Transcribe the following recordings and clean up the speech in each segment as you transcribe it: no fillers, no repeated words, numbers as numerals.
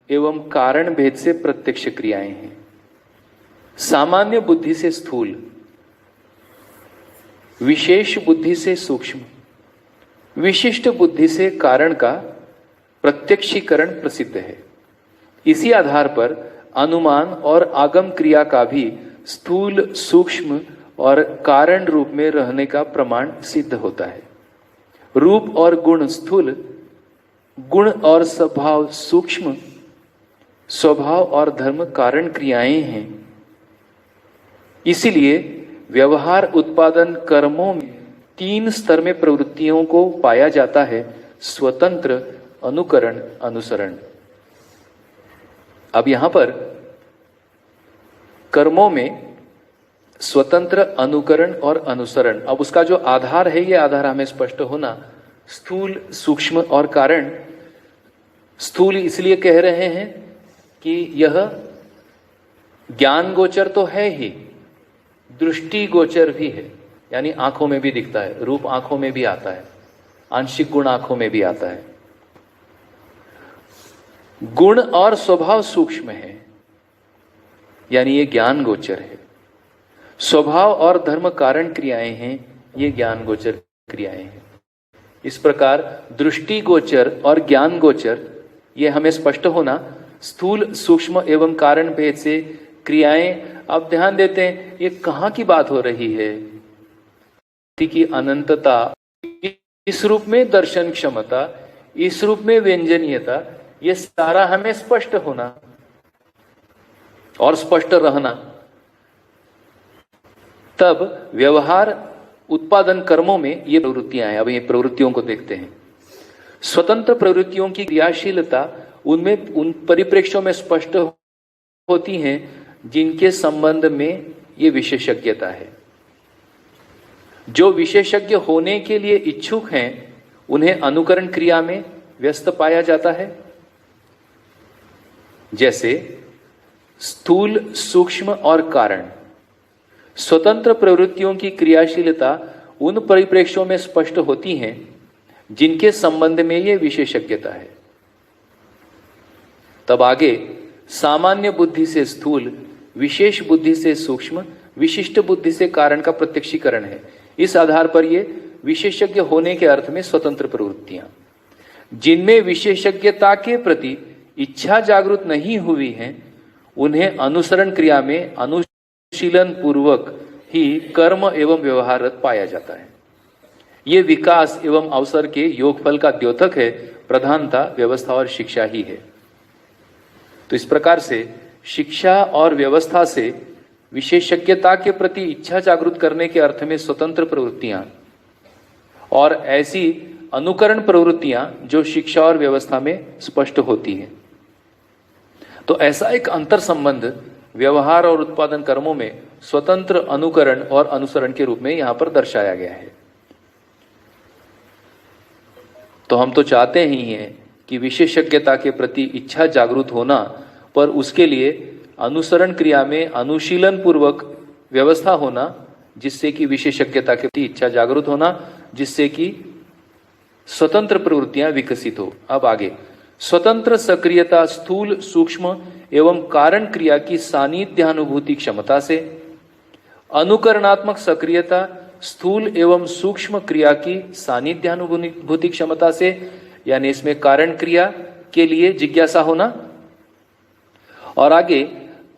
एवं कारण भेद से प्रत्यक्ष क्रियाएं हैं। सामान्य बुद्धि से स्थूल, विशेष बुद्धि से सूक्ष्म, विशिष्ट बुद्धि से कारण का प्रत्यक्षीकरण प्रसिद्ध है। इसी आधार पर अनुमान और आगम क्रिया का भी स्थूल, सूक्ष्म और कारण रूप में रहने का प्रमाण सिद्ध होता है। रूप और गुण स्थूल, गुण और स्वभाव सूक्ष्म, स्वभाव और धर्म कारण क्रियाएं हैं। इसीलिए व्यवहार उत्पादन कर्मों में 3 स्तर में प्रवृत्तियों को पाया जाता है: स्वतंत्र, अनुकरण, अनुसरण। अब यहां पर कर्मों में स्वतंत्र, अनुकरण और अनुसरण, अब उसका जो आधार है, ये आधार हमें स्पष्ट होना। स्थूल, सूक्ष्म और कारण। स्थूल इसलिए कह रहे हैं कि यह ज्ञान गोचर तो है ही, दृष्टि गोचर भी है, यानी आंखों में भी दिखता है, रूप आंखों में भी आता है, आंशिक गुण आंखों में भी आता है। गुण और स्वभाव सूक्ष्म है, यानी ये ज्ञान गोचर है। स्वभाव और धर्म कारण क्रियाएं हैं, ये ज्ञान गोचर क्रियाएं हैं। इस प्रकार दृष्टि गोचर और ज्ञान गोचर, ये हमें स्पष्ट होना। स्थूल, सूक्ष्म एवं कारण भेद से क्रियाएं। अब ध्यान देते हैं, ये कहां की बात हो रही है? की अनंतता, इस रूप में दर्शन क्षमता, इस रूप में व्यंजनीयता, ये सारा हमें स्पष्ट होना और स्पष्ट रहना। तब व्यवहार उत्पादन कर्मों में ये प्रवृत्तियां हैं। अब ये प्रवृत्तियों को देखते हैं। स्वतंत्र प्रवृत्तियों की क्रियाशीलता उनमें उन परिप्रेक्ष्यों में स्पष्ट होती हैं जिनके संबंध में ये विशेषज्ञता है। जो विशेषज्ञ होने के लिए इच्छुक हैं, उन्हें अनुकरण क्रिया में व्यस्त पाया जाता है। जैसे स्थूल, सूक्ष्म और कारण। स्वतंत्र प्रवृत्तियों की क्रियाशीलता उन परिप्रेक्ष्यों में स्पष्ट होती हैं जिनके संबंध में यह विशेषज्ञता है। तब आगे सामान्य बुद्धि से स्थूल, विशेष बुद्धि से सूक्ष्म, विशिष्ट बुद्धि से कारण का प्रत्यक्षीकरण है। इस आधार पर ये विशेषज्ञ होने के अर्थ में स्वतंत्र प्रवृत्तियां, जिनमें विशेषज्ञता के प्रति इच्छा जागृत नहीं हुई है, उन्हें अनुसरण क्रिया में अनुशीलन पूर्वक ही कर्म एवं व्यवहारत पाया जाता है। ये विकास एवं अवसर के योगफल का द्योतक है। प्रधानता व्यवस्था और शिक्षा ही है। तो इस प्रकार से शिक्षा और व्यवस्था से विशेषज्ञता के प्रति इच्छा जागृत करने के अर्थ में स्वतंत्र प्रवृत्तियां और ऐसी अनुकरण प्रवृत्तियां जो शिक्षा और व्यवस्था में स्पष्ट होती हैं। तो ऐसा एक अंतर संबंध व्यवहार और उत्पादन कर्मों में स्वतंत्र, अनुकरण और अनुसरण के रूप में यहां पर दर्शाया गया है। तो हम तो चाहते ही हैं कि विशेषज्ञता के प्रति इच्छा जागृत होना, पर उसके लिए अनुसरण क्रिया में अनुशीलन पूर्वक व्यवस्था होना, जिससे कि विशेषज्ञता के प्रति इच्छा जागृत होना, जिससे कि स्वतंत्र प्रवृत्तियां विकसित हो। अब आगे स्वतंत्र सक्रियता स्थूल, सूक्ष्म एवं कारण क्रिया की सानिध्यानुभूति क्षमता से, अनुकरणात्मक सक्रियता स्थूल एवं सूक्ष्म क्रिया की सानिध्यानुभूति क्षमता से, यानी इसमें कारण क्रिया के लिए जिज्ञासा होना। और आगे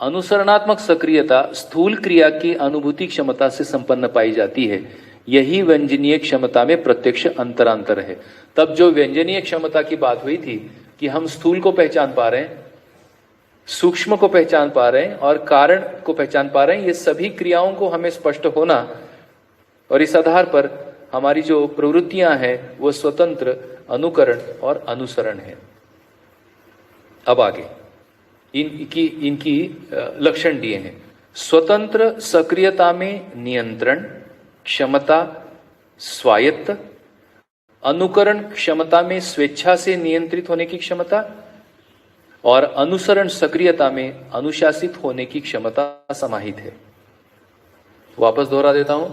अनुसरणात्मक सक्रियता स्थूल क्रिया की अनुभूति क्षमता से संपन्न पाई जाती है। यही व्यंजनीय क्षमता में प्रत्यक्ष अंतरांतर है। तब जो व्यंजनीय क्षमता की बात हुई थी कि हम स्थूल को पहचान पा रहे हैं, सूक्ष्म को पहचान पा रहे हैं और कारण को पहचान पा रहे हैं, ये सभी क्रियाओं को हमें स्पष्ट होना, और इस आधार पर हमारी जो प्रवृत्तियां हैं वो स्वतंत्र, अनुकरण और अनुसरण है। अब आगे इनकी लक्षण दिए हैं। स्वतंत्र सक्रियता में नियंत्रण क्षमता, स्वायत्त, अनुकरण क्षमता में स्वेच्छा से नियंत्रित होने की क्षमता, और अनुसरण सक्रियता में अनुशासित होने की क्षमता समाहित है। वापस दोहरा देता हूं।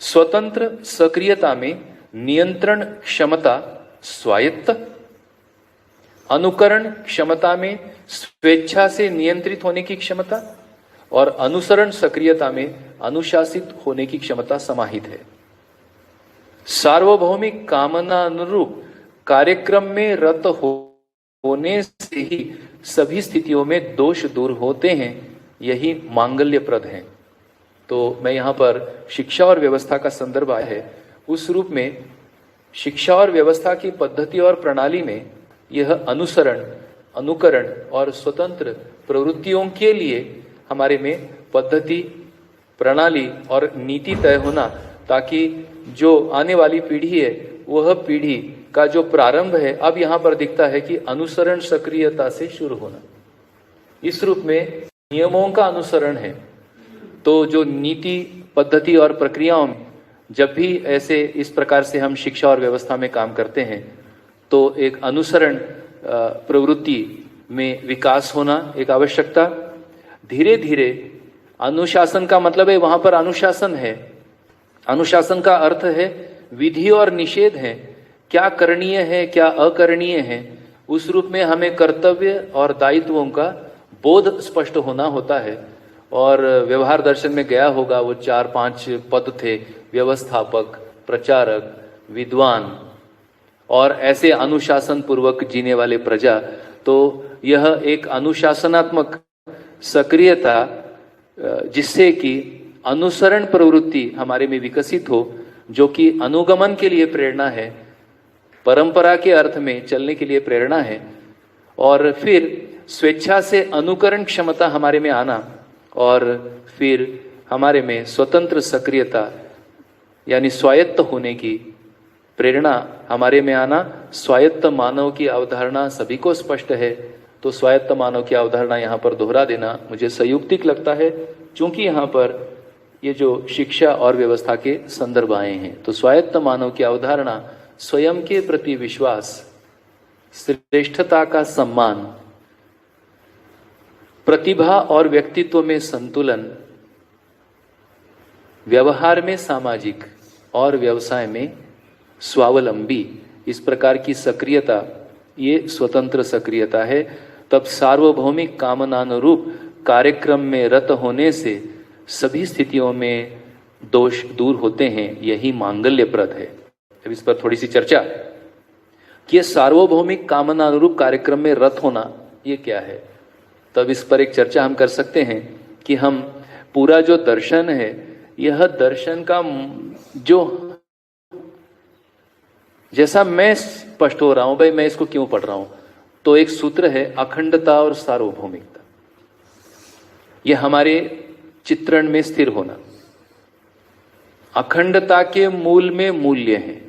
स्वतंत्र सक्रियता में नियंत्रण क्षमता, स्वायत्त, अनुकरण क्षमता में स्वेच्छा से नियंत्रित होने की क्षमता और अनुसरण सक्रियता में अनुशासित होने की क्षमता समाहित है। सार्वभौमिक कामना अनुरूप कार्यक्रम में रत होने से ही सभी स्थितियों में दोष दूर होते हैं, यही मांगल्यप्रद है। तो मैं यहां पर शिक्षा और व्यवस्था का संदर्भ आया है, उस रूप में शिक्षा और व्यवस्था की पद्धति और प्रणाली में यह अनुसरण, अनुकरण और स्वतंत्र प्रवृत्तियों के लिए हमारे में पद्धति, प्रणाली और नीति तय होना, ताकि जो आने वाली पीढ़ी है वह पीढ़ी का जो प्रारंभ है अब यहां पर दिखता है कि अनुसरण सक्रियता से शुरू होना। इस रूप में नियमों का अनुसरण है। तो जो नीति, पद्धति और प्रक्रियाओं में जब भी ऐसे इस प्रकार से हम शिक्षा और व्यवस्था में काम करते हैं तो एक अनुसरण प्रवृत्ति में विकास होना एक आवश्यकता। धीरे धीरे अनुशासन का मतलब है वहां पर अनुशासन है। अनुशासन का अर्थ है विधि और निषेध है, क्या करणीय है क्या अकरणीय है। उस रूप में हमें कर्तव्य और दायित्वों का बोध स्पष्ट होना होता है। और व्यवहार दर्शन में गया होगा, वो 4-5 पद थे, व्यवस्थापक, प्रचारक, विद्वान और ऐसे अनुशासन पूर्वक जीने वाले प्रजा। तो यह एक अनुशासनात्मक सक्रियता जिससे कि अनुसरण प्रवृत्ति हमारे में विकसित हो, जो कि अनुगमन के लिए प्रेरणा है, परंपरा के अर्थ में चलने के लिए प्रेरणा है। और फिर स्वेच्छा से अनुकरण क्षमता हमारे में आना और फिर हमारे में स्वतंत्र सक्रियता यानी स्वायत्त होने की प्रेरणा हमारे में आना। स्वायत्त मानव की अवधारणा सभी को स्पष्ट है, तो स्वायत्त मानव की अवधारणा यहाँ पर दोहरा देना मुझे संयुक्तिक लगता है, क्योंकि यहाँ पर ये जो शिक्षा और व्यवस्था के संदर्भ आए हैं। तो स्वायत्त मानव की अवधारणा स्वयं के प्रति विश्वास, श्रेष्ठता का सम्मान, प्रतिभा और व्यक्तित्व में संतुलन, व्यवहार में सामाजिक और व्यवसाय में स्वावलंबी, इस प्रकार की सक्रियता ये स्वतंत्र सक्रियता है। तब सार्वभौमिक कामनानुरूप कार्यक्रम में रत होने से सभी स्थितियों में दोष दूर होते हैं, यही मांगल्यप्रद है। अब इस पर थोड़ी सी चर्चा कि सार्वभौमिक कामनानुरूप कार्यक्रम में रत होना ये क्या है। तब इस पर एक चर्चा हम कर सकते हैं कि हम पूरा जो दर्शन है, यह दर्शन का जो जैसा मैं स्पष्ट हो रहा हूं, भाई मैं इसको क्यों पढ़ रहा हूं, तो एक सूत्र है अखंडता और सार्वभौमिकता। यह हमारे चित्रण में स्थिर होना। अखंडता के मूल में मूल्य है।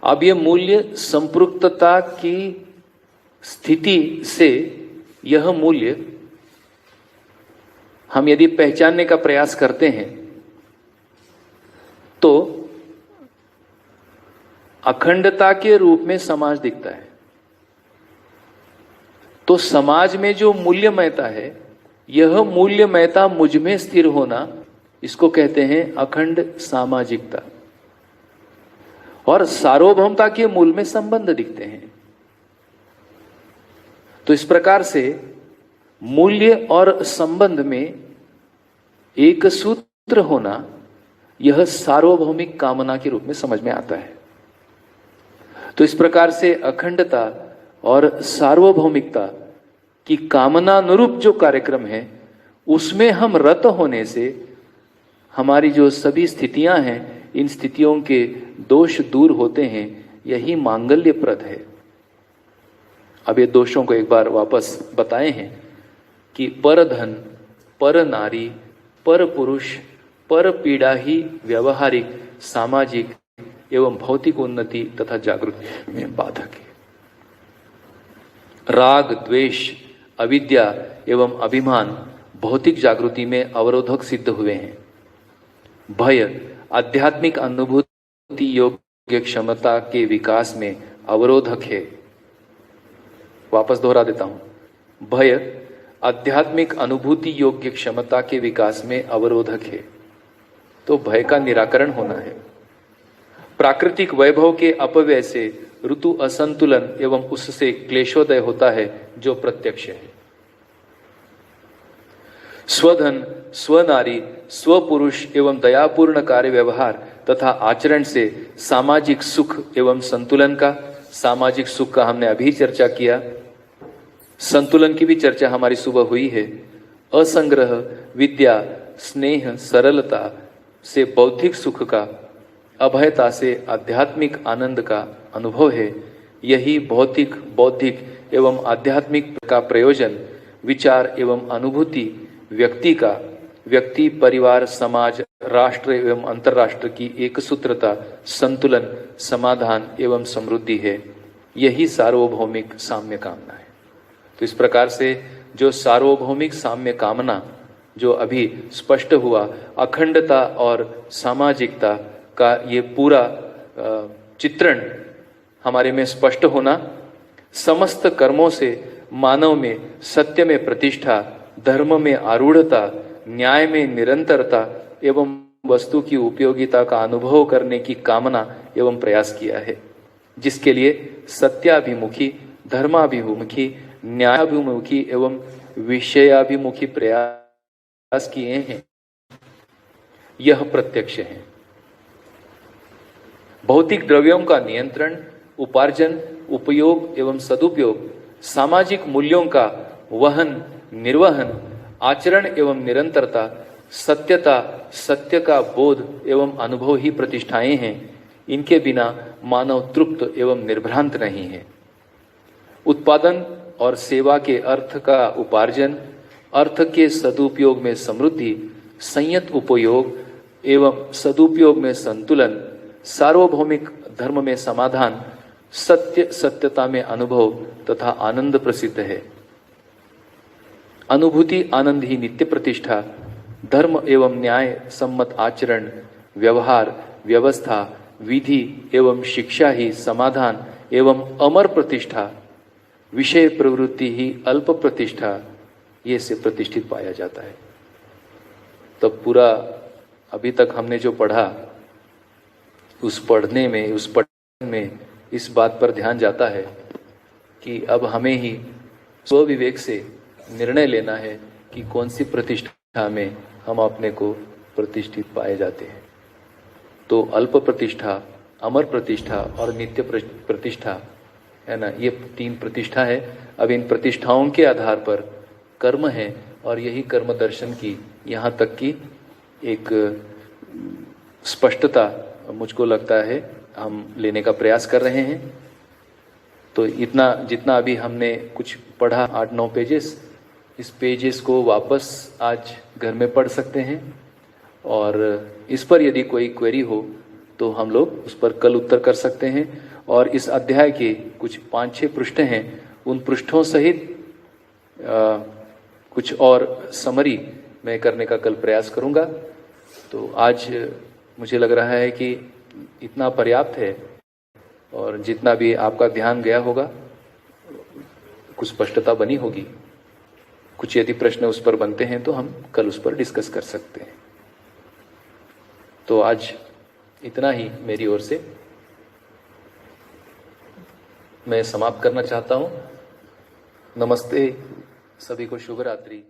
अब यह मूल्य संपृक्तता की स्थिति से यह मूल्य हम यदि पहचानने का प्रयास करते हैं तो अखंडता के रूप में समाज दिखता है। तो समाज में जो मूल्यमयता है, यह मूल्यमयता मुझ में स्थिर होना, इसको कहते हैं अखंड सामाजिकता। और सार्वभौमता के मूल में संबंध दिखते हैं। तो इस प्रकार से मूल्य और संबंध में एक सूत्र होना, यह सार्वभौमिक कामना के रूप में समझ में आता है। तो इस प्रकार से अखंडता और सार्वभौमिकता की कामना अनुरूप जो कार्यक्रम है, उसमें हम रत होने से हमारी जो सभी स्थितियां हैं, इन स्थितियों के दोष दूर होते हैं, यही मांगल्यप्रद है। अब ये दोषों को एक बार वापस बताए हैं कि पर धन, पर नारी, पर पुरुष, पर पीड़ा ही व्यवहारिक, सामाजिक एवं भौतिक उन्नति तथा जागृति में बाधक है। राग, द्वेष, अविद्या एवं अभिमान भौतिक जागृति में अवरोधक सिद्ध हुए हैं। भय आध्यात्मिक अनुभूति योग्य क्षमता के विकास में अवरोधक है। वापस दोहरा देता हूं, भय आध्यात्मिक अनुभूति योग्य क्षमता के विकास में अवरोधक है। तो भय का निराकरण होना है। प्राकृतिक वैभव के अपव्यय से ऋतु असंतुलन एवं उससे क्लेशोदय होता है जो प्रत्यक्ष है। स्वधन, स्वनारी, स्वपुरुष एवं दयापूर्ण कार्य व्यवहार तथा आचरण से सामाजिक सुख एवं संतुलन का, सामाजिक सुख का हमने अभी चर्चा किया, संतुलन की भी चर्चा हमारी सुबह हुई है। असंग्रह, विद्या, स्नेह, सरलता से बौद्धिक सुख का, अभयता से आध्यात्मिक आनंद का अनुभव है। यही भौतिक, बौद्धिक एवं आध्यात्मिक का प्रयोजन, विचार एवं अनुभूति व्यक्ति का, व्यक्ति, परिवार, समाज, राष्ट्र एवं अंतरराष्ट्र की एक सूत्रता, संतुलन, समाधान एवं समृद्धि है। यही सार्वभौमिक साम्य कामना है। तो इस प्रकार से जो सार्वभौमिक साम्य कामना जो अभी स्पष्ट हुआ, अखंडता और सामाजिकता का ये पूरा चित्रण हमारे में स्पष्ट होना, समस्त कर्मों से मानव में सत्य में प्रतिष्ठा, धर्म में आरूढ़ता, न्याय में निरंतरता एवं वस्तु की उपयोगिता का अनुभव करने की कामना एवं प्रयास किया है, जिसके लिए सत्याभिमुखी, धर्माभिमुखी, न्यायाभिमुखी एवं विषयाभिमुखी प्रयास किए हैं। यह प्रत्यक्ष है। भौतिक द्रव्यों का नियंत्रण, उपार्जन, उपयोग एवं सदुपयोग, सामाजिक मूल्यों का वहन, निर्वहन, आचरण एवं निरंतरता, सत्यता, सत्य का बोध एवं अनुभव ही प्रतिष्ठाएं हैं। इनके बिना मानव तृप्त एवं निर्भ्रांत नहीं है। उत्पादन और सेवा के अर्थ का उपार्जन, अर्थ के सदुपयोग में समृद्धि, संयत उपयोग एवं सदुपयोग में संतुलन, सार्वभौमिक धर्म में समाधान, सत्य सत्यता में अनुभव तथा आनंद प्रसिद्ध है। अनुभूति आनंद ही नित्य प्रतिष्ठा, धर्म एवं न्याय सम्मत आचरण, व्यवहार, व्यवस्था, विधि एवं शिक्षा ही समाधान एवं अमर प्रतिष्ठा, विषय प्रवृत्ति ही अल्प प्रतिष्ठा, ये से प्रतिष्ठित पाया जाता है। तब पूरा अभी तक हमने जो पढ़ा, उस पढ़ने में, उस पठन में इस बात पर ध्यान जाता है कि अब हमें ही स्वविवेक से निर्णय लेना है कि कौन सी प्रतिष्ठा में हम अपने को प्रतिष्ठित पाए जाते हैं। तो अल्प प्रतिष्ठा, अमर प्रतिष्ठा और नित्य प्रतिष्ठा है ना, ये 3 प्रतिष्ठा है। अब इन प्रतिष्ठाओं के आधार पर कर्म है और यही कर्म दर्शन की यहाँ तक की एक स्पष्टता मुझको लगता है हम लेने का प्रयास कर रहे हैं। तो इतना जितना अभी हमने कुछ पढ़ा 8-9 पेजेस, इस पेजेस को वापस आज घर में पढ़ सकते हैं और इस पर यदि कोई क्वेरी हो तो हम लोग उस पर कल उत्तर कर सकते हैं। और इस अध्याय के कुछ 5-6 पृष्ठ हैं, उन पृष्ठों सहित कुछ और समरी मैं करने का कल प्रयास करूंगा। तो आज मुझे लग रहा है कि इतना पर्याप्त है और जितना भी आपका ध्यान गया होगा, कुछ स्पष्टता बनी होगी। कुछ यदि प्रश्न उस पर बनते हैं तो हम कल उस पर डिस्कस कर सकते हैं। तो आज इतना ही मेरी ओर से मैं समाप्त करना चाहता हूं। नमस्ते, सभी को शुभ रात्रि।